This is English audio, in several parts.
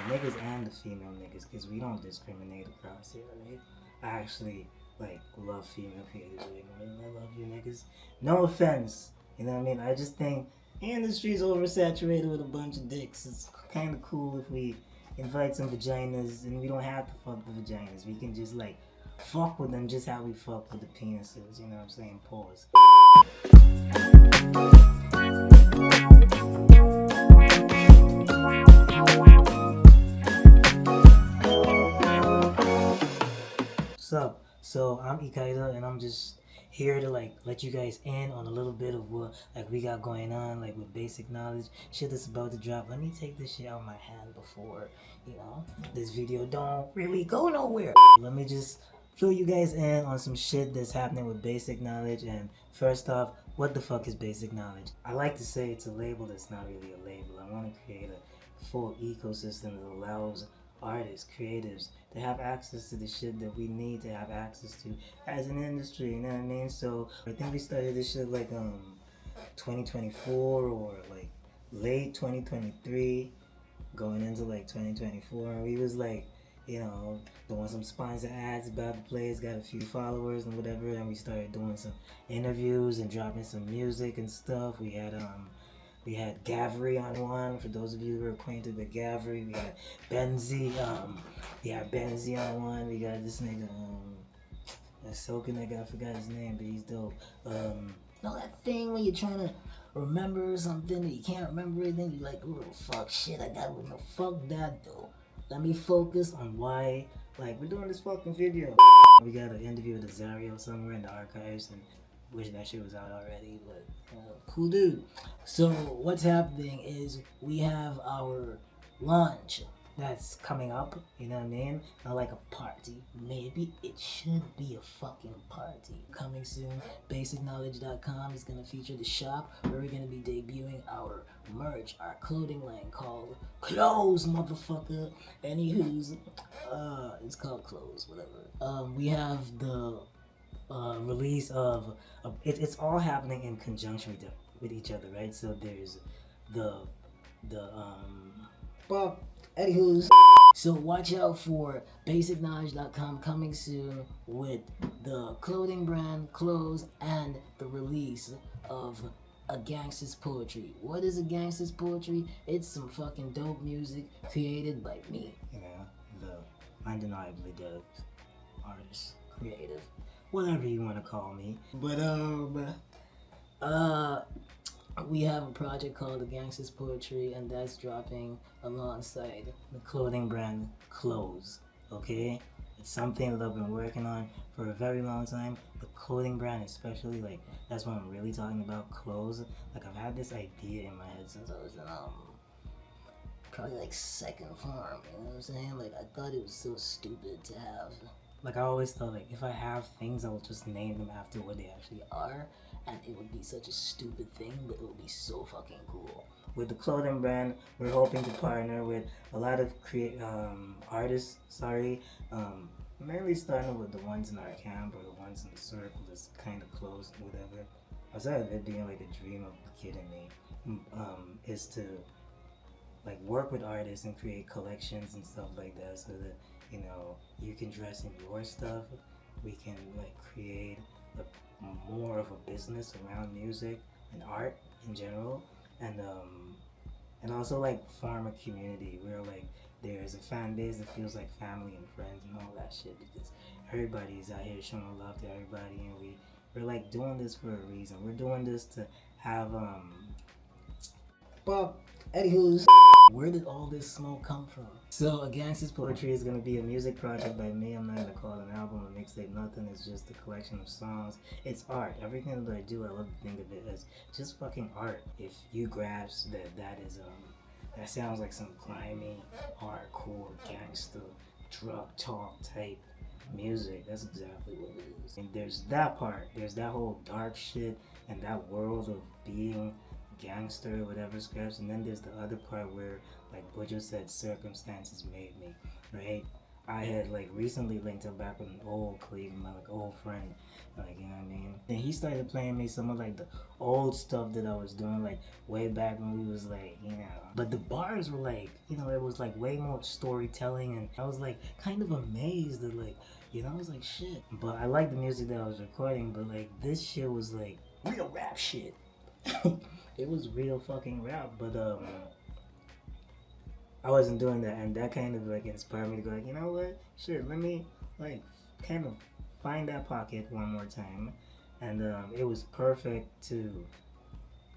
niggas and the female niggas, because we don't discriminate across here, right? I actually like love female creators. I love you niggas. No offense, you know what I mean? I just think the industry's oversaturated with a bunch of dicks. It's kind of cool if we invite some vaginas, and we don't have to fuck the vaginas. We can just like fuck with them just how we fuck with the penises. You know what I'm saying? Pause. What's up? So I'm Ekyd'a, and I'm just here to like let you guys in on a little bit of what like we got going on, like with basic knowledge, shit that's about to drop. Let me take this shit out of my hand before, this video don't really go nowhere. Let me just fill you guys in on some shit that's happening with basic knowledge. And first off, what the fuck is basic knowledge? I like to say it's a label that's not really a label. I want to create a full ecosystem that allows artists, creatives, to have access to the shit that we need to have access to as an industry, you know what I mean? So I think we started this shit like 2024 or like late 2023 going into like 2024. We was like, doing some sponsor ads about the place, got a few followers and whatever, and we started doing some interviews and dropping some music and stuff. We had Gavry on one, for those of you who are acquainted with Gavry. We had Benzie, Benzie on one. We got this nigga, that soaking nigga, I forgot his name, but he's dope. That thing when you're trying to remember something that you can't remember it, then you like, oh fuck, shit, I got no fuck that though. Let me focus on why, like, we're doing this fucking video. We got an interview with Azario somewhere in the archives, and wish that shit was out already, but cool dude. So what's happening is we have our launch that's coming up, you know what I mean? Not like a party. Maybe it should be a fucking party. Coming soon, basicknowledge.com is gonna feature the shop where we're gonna be debuting our merch, our clothing line called Chloz, motherfucker. Anywho's, it's called Chloz, whatever. We have the release of it's all happening in conjunction with each other, right? So there's well, anywho's, so watch out for basickknowledge.com coming soon with the clothing brand Chloz and the release of a gangster's poetry. What is a gangster's poetry? It's some fucking dope music created by me, the undeniably dope artist, creative, whatever you want to call me. But we have a project called The Gangster's Poetry, and that's dropping alongside the clothing brand Chloz. Okay, it's something that I've been working on for a very long time. The clothing brand, especially, like, that's what I'm really talking about. Chloz. Like, I've had this idea in my head since I was in probably like second form. You know what I'm saying? Like, I thought it was so stupid to have. Like, I always thought, like, if I have things, I'll just name them after what they actually are. And it would be such a stupid thing, but it would be so fucking cool. With the clothing brand, we're hoping to partner with a lot of artists, mainly starting with the ones in our camp or the ones in the circle that's kind of close, whatever. Outside of it being like a dream of the kid in me, is to like work with artists and create collections and stuff like that, so that you can dress in your stuff. We can like create more of a business around music and art in general, and also like form a community where like there's a fan base that feels like family and friends and all that shit, because everybody's out here showing love to everybody, and we're like doing this for a reason. We're doing this to have but anywho's, where did all this smoke come from? So, A Gangster's Poetry is gonna be a music project by me. I'm not gonna call it an album, a mixtape, nothing. It's just a collection of songs. It's art. Everything that I do, I love to think of it as just fucking art. If you grasp that is that sounds like some grimy, hardcore, gangster, drug talk type music. That's exactly what it is. And there's that part. There's that whole dark shit and that world of being gangster or whatever scraps, and then there's the other part where, like Bujo said, circumstances made me, right? I had like recently linked him back with an old colleague, my like old friend, like, you know what I mean. Then he started playing me some of like the old stuff that I was doing like way back when we was like, you know. But the bars were like, you know, it was like way more storytelling, and I was like kind of amazed that like, you know, I was like shit. But I liked the music that I was recording, but like this shit was like real rap shit. It was real fucking rap, but I wasn't doing that, and that kind of like inspired me to go like, you know what, shit, let me like kind of find that pocket one more time, and it was perfect to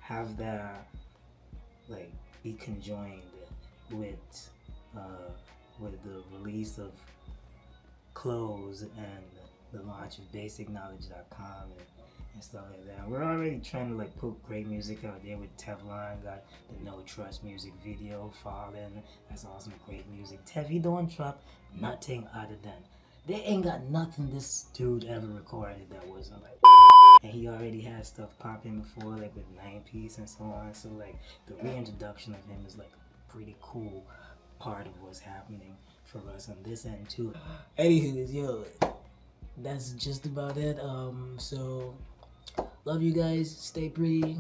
have that like be conjoined with the release of Chloz and the launch of BasicKnowledge.com and stuff like that. We're already trying to like put great music out there with Teflon. Got the No Trust music video, Fallen. That's awesome, great music. Tevi don't drop nothing other than they ain't got nothing this dude ever recorded that wasn't like. And he already had stuff popping before, like with 9 Piece and so on. So like the reintroduction of him is like a pretty cool part of what's happening for us on this end too. Anywho, yo, that's just about it. So love you guys. Stay pretty.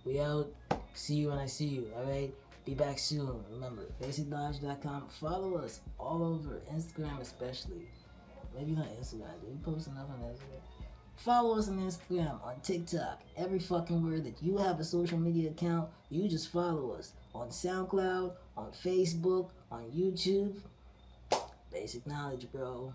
We out. See you when I see you. All right. Be back soon. Remember, BasicKnowledge.com. Follow us all over Instagram, especially. Maybe not Instagram. Do we post enough on Instagram? Follow us on Instagram, on TikTok. Every fucking word that you have a social media account, you just follow us on SoundCloud, on Facebook, on YouTube. Basic knowledge, bro.